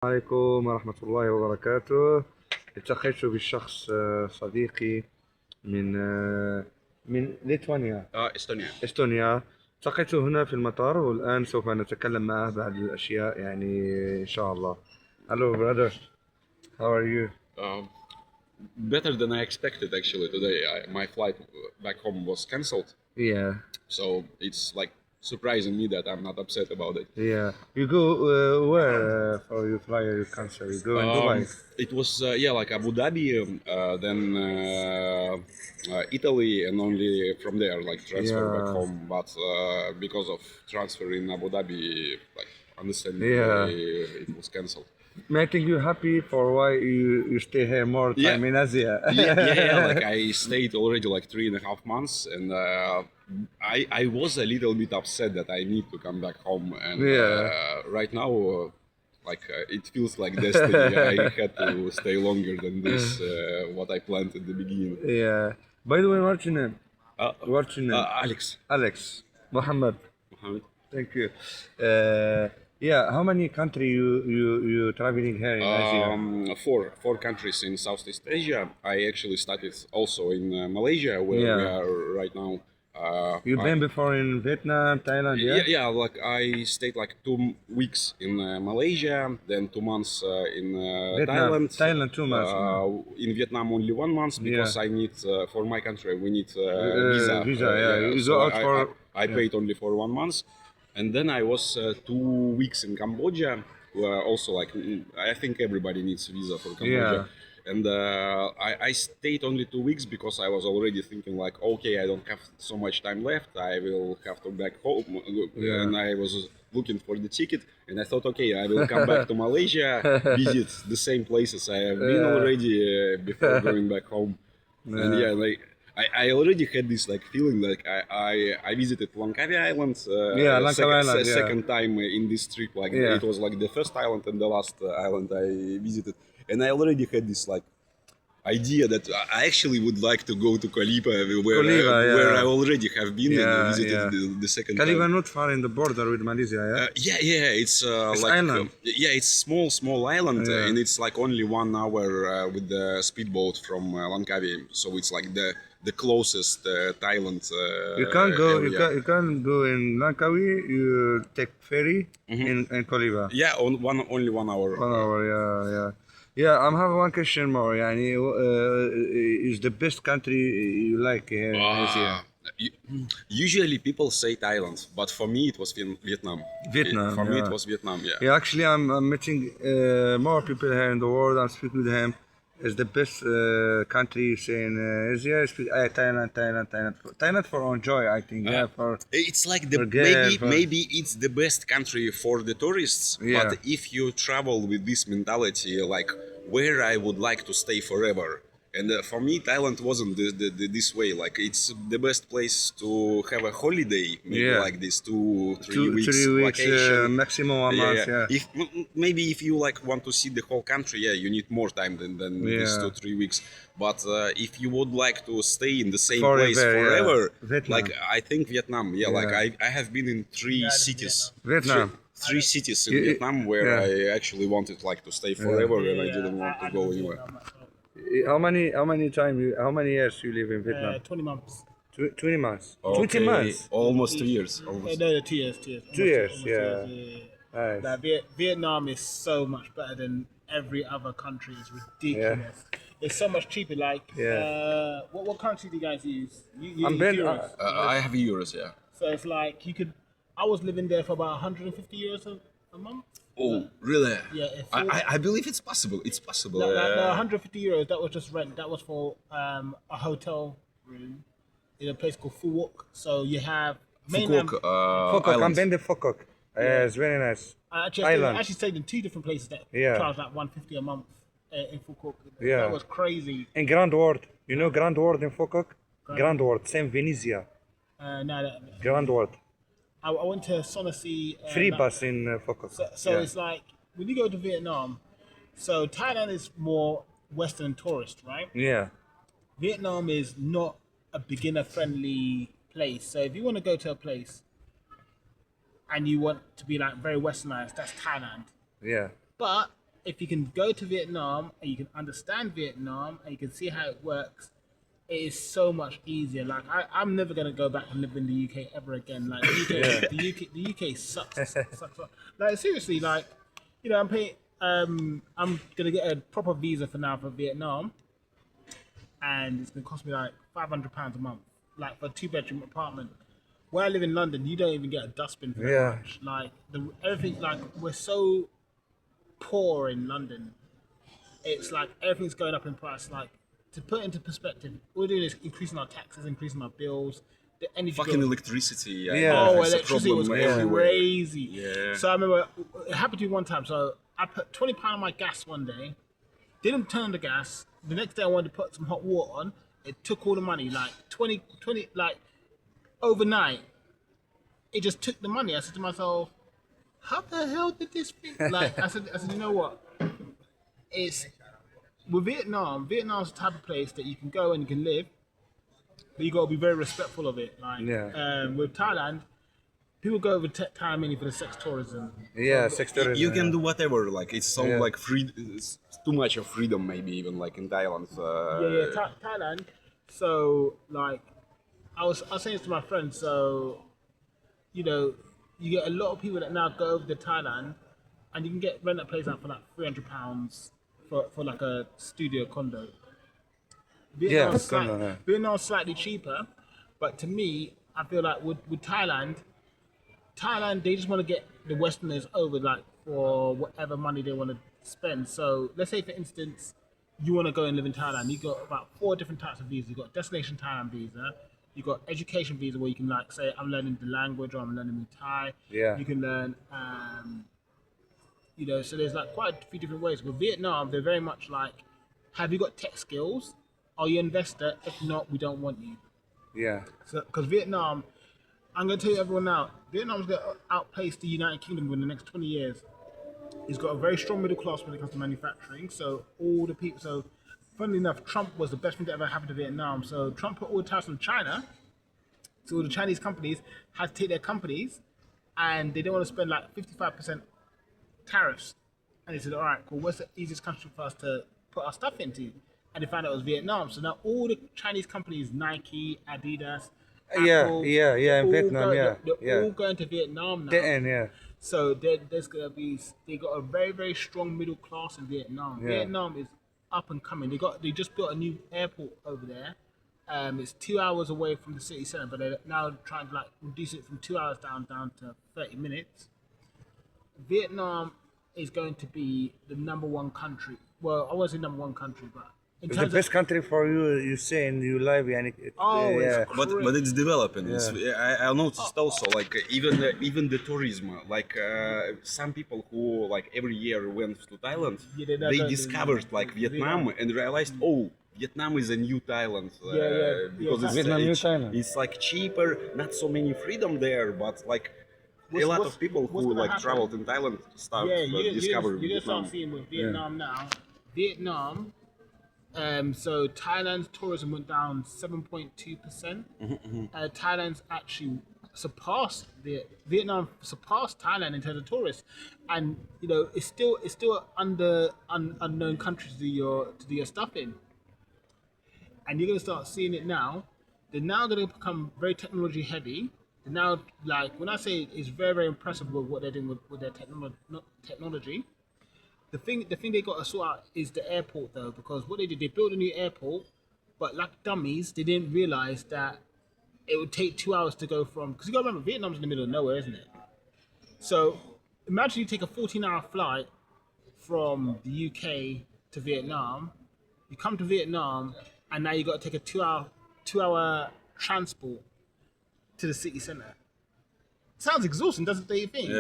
عليكم ورحمة الله وبركاته. التقيت بشخص صديقي من من ليتوانيا استونيا. استونيا. التقيته هنا في المطار والآن سوف نتكلم معه بعض الأشياء يعني إن شاء الله. Hello brother, how are you? Um, Better than I expected actually today. My flight back home was cancelled, Yeah, so it's like surprising me that I'm not upset about it. yeah. You go where for you fly your country? You go in Dubai? It was like Abu Dhabi, then Italy, and only from there like transfer back Yeah, home. But because of transfer in Abu Dhabi, like understandably, yeah. it was cancelled. Making you happy for why you stay here more Yeah, time in Asia? yeah. Like I stayed already like 3.5 months, and I was a little bit upset that I need to come back home. And Yeah. right now, it feels like destiny. I had to stay longer than this. What I planned at the beginning. Yeah. By the way, what's your name? Uh, What's your name? Alex. Alex. Muhammad. Mohammed. Thank you. Yeah. How many country you traveling here in Asia? Four countries in Southeast Asia. I actually started also in Malaysia, where we Yeah. are right now. You've been before in Vietnam, Thailand, yeah? Yeah. Like I stayed like 2 weeks in Malaysia, then 2 months in Vietnam, Thailand. Thailand 2 months. In Vietnam only 1 month because Yeah. I need for my country we need visa. Visa, yeah. You So go out for. I paid only for 1 month, and then I was 2 weeks in Cambodia. Where also like I think everybody needs visa for Cambodia. Yeah. And I stayed only 2 weeks because I was already thinking like, okay, I don't have so much time left. I will have to back home. Yeah. And I was looking for the ticket, and I thought, okay, I will come back to Malaysia, visit the same places I have been Yeah. already before going back home. And Yeah. like I already had this like feeling like I visited Langkawi Island. Yeah, Langkawi Island, yeah. Second time in this trip. Like Yeah. it was like the first island and the last island I visited, and I already had this like idea that I actually would like to go to Kalipa, where Kalipa, yeah. where I already have been and Yeah, visited yeah. the second Kaliva time. not far in the border with Malaysia, yeah? Yeah, it's It's like island. it's small island, Yeah. and it's like only 1 hour with the speedboat from Langkawi, so it's like the closest Thailand. You can't go. Area. You can't go in Langkawi. You take ferry in Kaliva. Yeah, only 1 hour. 1 hour. Yeah, yeah, yeah. I'm have one question more. Yani, is the best country you like here in Asia? Usually people say Thailand, but for me it was Vietnam. Vietnam, For me it yeah. was Vietnam. Yeah. Yeah, actually, I'm meeting more people here in the world. I'm speaking with them. Is the best country say in Asia? Thailand, Thailand for enjoy. I think. Yeah, for It's like the Forget, maybe it's the best country for the tourists. Yeah. But if you travel with this mentality, like where I would like to stay forever, and for me Thailand wasn't this way. Like it's the best place to have a holiday, maybe Yeah. like this 2-3 weeks 3 weeks vacation. maximum a month. Yeah. If maybe if you like want to see the whole country, yeah, you need more time than these Yeah. 2-3 weeks. But if you would like to stay in the same Forever, place yeah. forever, Vietnam. like I think Vietnam, yeah. Like Yeah. I have been in 3 cities. Vietnam. Three cities in You- Vietnam where yeah. I actually wanted like to stay forever, and I didn't want to go anywhere. How many years you live in Vietnam? 20 months. 20 months. 20 Okay, months. almost 2 years. Almost. No, 2 years. 2 years. 2 years, Almost yeah. 2 years, Nice. Like, Vietnam is so much better than every other country. It's ridiculous. It's so much cheaper. Like, Yeah. what currency do you guys use? You I'm use Ben- euros. I have euros, yeah. So it's like you could. I was living there for about 150 euros a month. Oh, really? Yeah, if I believe it's possible. It's possible. No, 150 euros. That was just rent. That was for a hotel room in a place called Phu Quoc. So you have mainland. Phuoc, Phuoc. I'm islands. been to Phuoc. It's very nice. I actually stayed in 2 different places that Yeah. charge like 150 a month in Phu Quoc. Yeah. That was crazy. In Grand World. You know Grand World in Phuoc? Grand World. Same Venezia. No, Grand World. I went to Sonasee. Free bus in Phuoc. So it's like when you go to Vietnam. So Thailand is more Western tourist, right? Yeah. Vietnam is not a beginner-friendly place. So if you want to go to a place and you want to be like very westernized, that's Thailand. Yeah. But if you can go to Vietnam and you can understand Vietnam and you can see how it works, it is so much easier. Like I'm never gonna go back and live in the UK ever again. Like the UK sucks. Like seriously, like I'm paying. I'm gonna get a proper visa for Vietnam, and it's gonna cost me like £500 a month, like for a 2-bedroom apartment. Where I live in London, you don't even get a dustbin for that much. Like everything, like we're so poor in London. It's like everything's going up in price. Like to put into perspective, all we're doing is increasing our taxes, increasing our bills. The energy Fucking bills. electricity. Oh, it's electricity was everywhere. crazy. Yeah. So I remember it happened to me one time. So I put £20 on my gas one day, didn't turn on the gas. The next day I wanted to put some hot water on. It took all the money, like 20, like overnight. It just took the money. I said to myself, how the hell did this thing? Like I said, you know what? It's with Vietnam. Vietnam's the type of place that you can go and you can live, but you got to be very respectful of it. Like with Thailand, people go over Thailand mainly for the sex tourism. Sex tourism. You can do whatever. Like it's so like free. It's too much of freedom, maybe even like in Thailand. Thailand. So like, I was saying this to my friends. So, you get a lot of people that now go over to Thailand, and you can rent a place out for like £300 for like a studio condo. Vietnam's slightly cheaper, but to me, I feel like with Thailand, they just want to get the Westerners over, like for whatever money they want to spend. So let's say, for instance, you want to go and live in Thailand. You got about 4 different types of visas. You got destination Thailand visa. You got education visa where you can like say I'm learning the language or I'm learning Thai. You can learn. So there's like quite a few different ways. With Vietnam, they're very much like, have you got tech skills? Are you an investor? If not, we don't want you. So because Vietnam, I'm going to tell you everyone now, Vietnam's going to outpace the United Kingdom within the next 20 years. It's got a very strong middle class when it comes to manufacturing. So all the people, so funnily enough, Trump was the best thing that ever happened to Vietnam. So Trump put all the tariffs on China. So all the Chinese companies had to take their companies, and they didn't want to spend like 55% tariffs. And they said, all right, cool, what's the easiest country for us to put our stuff into? And they found out it was Vietnam. So now all the Chinese companies, Nike, Adidas, Apple, in Vietnam, they're all going to Vietnam now. So there's gonna be, they got a very, very strong middle class in Vietnam. Vietnam is up and coming. They just built a new airport over there. It's 2 hours away from the city centre, but they're now trying to like reduce it from 2 hours down to 30 minutes. Vietnam is going to be the #1 country. Well, I won't say #1 country, but it's the best country for you say in your life. But it's developing. I noticed also like even the tourism. Like some people who like every year went to Thailand, they discovered like Vietnam and realized, Vietnam is a new Thailand. Because it's like cheaper, not so many freedom there, but like a lot of people who like traveled in Thailand start discover Vietnam. You're gonna start seeing with Vietnam now. Vietnam. So Thailand's tourism went down 7.2%. Thailand's actually Vietnam surpassed Thailand in terms of tourists, and it's still under unknown country to do your stuff in. And you're gonna start seeing it now. They're now gonna become very technology heavy. They're now, like, when I say it's very, very impressive with what they're doing with their technology. The thing they got to sort out is the airport, though, because what they did, they built a new airport, but like dummies, they didn't realize that it would take 2 hours to go from, because you got to remember, Vietnam's in the middle of nowhere, isn't it? So imagine you take a 14-hour flight from the UK to Vietnam, you come to Vietnam, and now you got to take a 2-hour transport to the city centre. Sounds exhausting, doesn't it, do you think?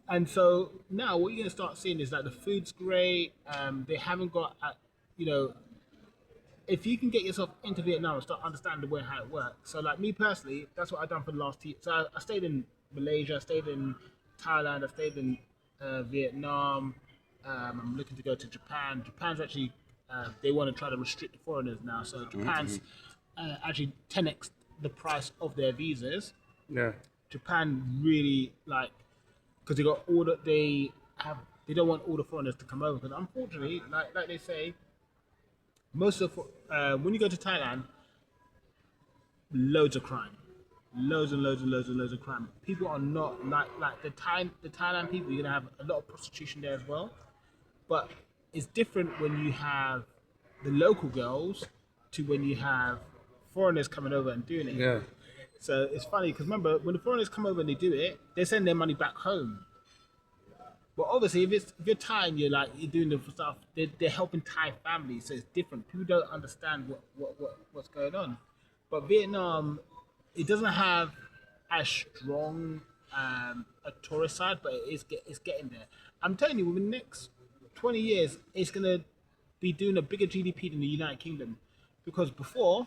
And so now what you're going to start seeing is that the food's great. They haven't got, if you can get yourself into Vietnam and start understanding the way how it works. So like me personally, that's what I've done for the last year. So I stayed in Malaysia, I stayed in Thailand, I stayed in Vietnam. I'm looking to go to Japan. Japan's actually, they want to try to restrict foreigners now. So Japan's actually 10x the price of their visas. Japan really like, because they they don't want all the foreigners to come over because unfortunately, like they say, most of when you go to Thailand, loads of crime, loads and loads of crime. People are not like the Thailand people. You're gonna have a lot of prostitution there as well, but it's different when you have the local girls to when you have foreigners coming over and doing it. Yeah. So it's funny because remember when the foreigners come over and they do it, they send their money back home. But obviously, if you're Thai and you're doing the stuff, they're helping Thai families, so it's different. People don't understand what's going on. But Vietnam, it doesn't have as strong a tourist side, but it's getting there. I'm telling you, within the next 20 years, it's gonna be doing a bigger GDP than the United Kingdom, because before,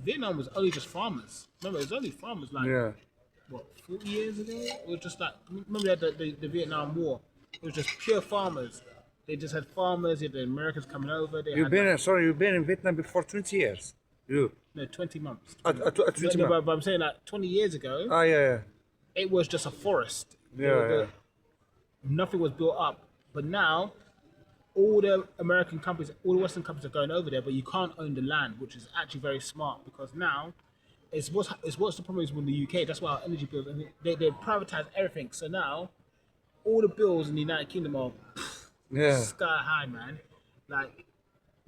Vietnam was only just farmers. Remember, it was only farmers what, 40 years ago? It was just like, remember they had the Vietnam War. It was just pure farmers. They just had farmers, you had the Americans coming over. You've been in Vietnam before 20 years. You? No, 20 months. 20 months. But I'm saying like 20 years ago, it was just a forest. Nothing was built up. But now, all the American companies, all the Western companies are going over there, but you can't own the land, which is actually very smart because now, it's what's the problem is with the UK. That's why our energy bills, and they privatize everything. So now, all the bills in the United Kingdom are sky high, man. Like,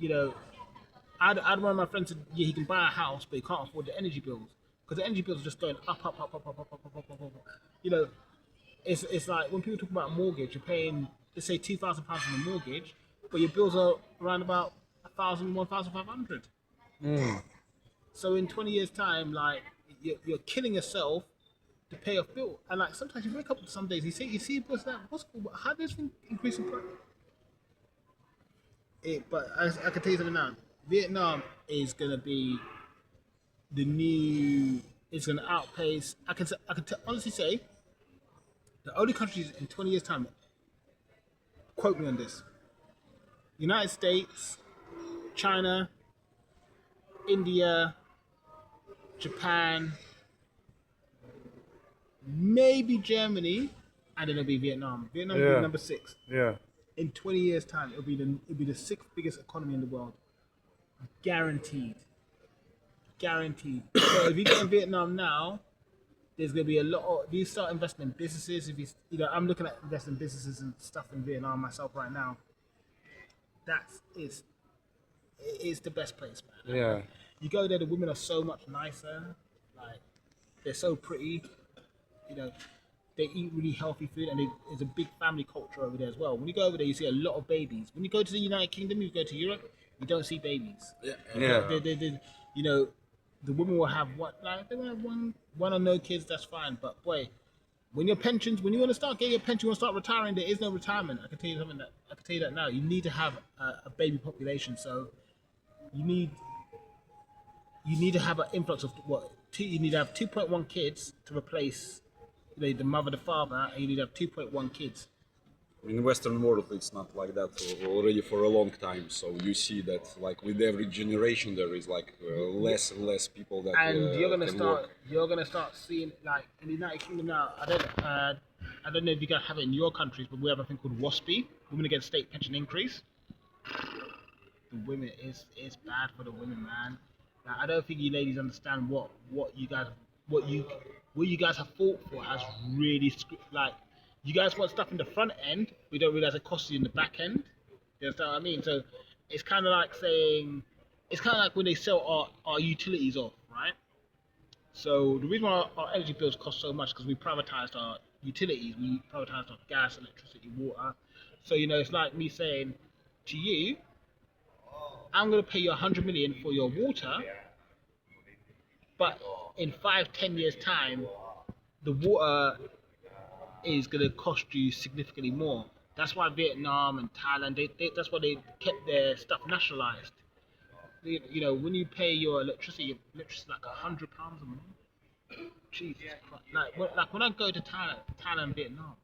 I had one of my friends said, he can buy a house, but he can't afford the energy bills because the energy bills are just going up. It's like when people talk about a mortgage, you're paying, let's say, £2,000 on a mortgage, but your bills are around about 1,000, 1,500. So in 20 years' time, like you're killing yourself to pay off bill, and like sometimes you wake up some days, you see, how does this increase in price? But I can tell you something now. Vietnam is gonna be the new. It's gonna outpace. I can honestly say, the only countries in 20 years' time. Quote me on this. United States, China, India, Japan, maybe Germany, and then it'll be Vietnam. Vietnam will be number 6. Yeah. In 20 years' time, it'll be the 6th biggest economy in the world. Guaranteed. So if you get in Vietnam now, there's gonna be a lot of. If you start investing in businesses, I'm looking at investing in businesses and stuff in Vietnam myself right now. It's the best place, man. Yeah. You go there, the women are so much nicer. Like, they're so pretty. They eat really healthy food, and there's a big family culture over there as well. When you go over there, you see a lot of babies. When you go to the United Kingdom, you go to Europe, you don't see babies. The women will have they will have one or no kids. That's fine. But boy, when you want to start getting your pension, you want to start retiring, there is no retirement. I can tell you that now. You need to have a baby population. So you need to have an influx of you need to have 2.1 kids to replace the mother, the father, and you need to have 2.1 kids. In Western world, it's not like that already for a long time. So you see that, like with every generation, there is like less and less people that. And you're gonna start seeing, like in the United Kingdom now. I don't know if you guys have it in your countries, but we have a thing called WASPI, Women Against State Pension Increase. The women, it's bad for the women, man. Like, I don't think you ladies understand what you guys have fought for has really like. You guys want stuff in the front end, we don't realize it costs you in the back end. You understand what I mean? So it's kind of like when they sell our utilities off, right? So the reason why our energy bills cost so much because we privatized our utilities, we privatized our gas, electricity, water. So it's like me saying to you, I'm going to pay you 100 million for your water, but in 5-10 years time, the water is going to cost you significantly more. That's why Vietnam and Thailand, that's why they kept their stuff nationalized. When you pay your electricity like £100 a month. Jesus Christ. Like when I go to Thailand and Vietnam,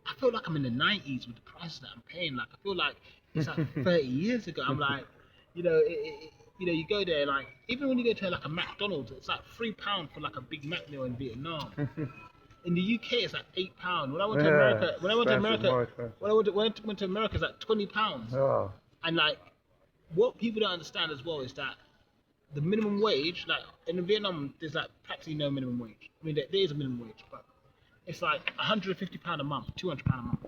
I feel like I'm in the 90s with the prices that I'm paying. Like I feel like it's like 30 years ago. I'm like, you go there, like even when you go to like a McDonald's, it's like £3 for like a Big Mac meal in Vietnam. In the UK, it's like £8. When I went to Yeah, America, when I went to expensive, America, more expensive. when I went to America, it's like £20. Yeah. And like, what people don't understand as well is that the minimum wage, like in Vietnam, there's like practically no minimum wage. I mean, there is a minimum wage, but it's like £150 a month, £200 a month.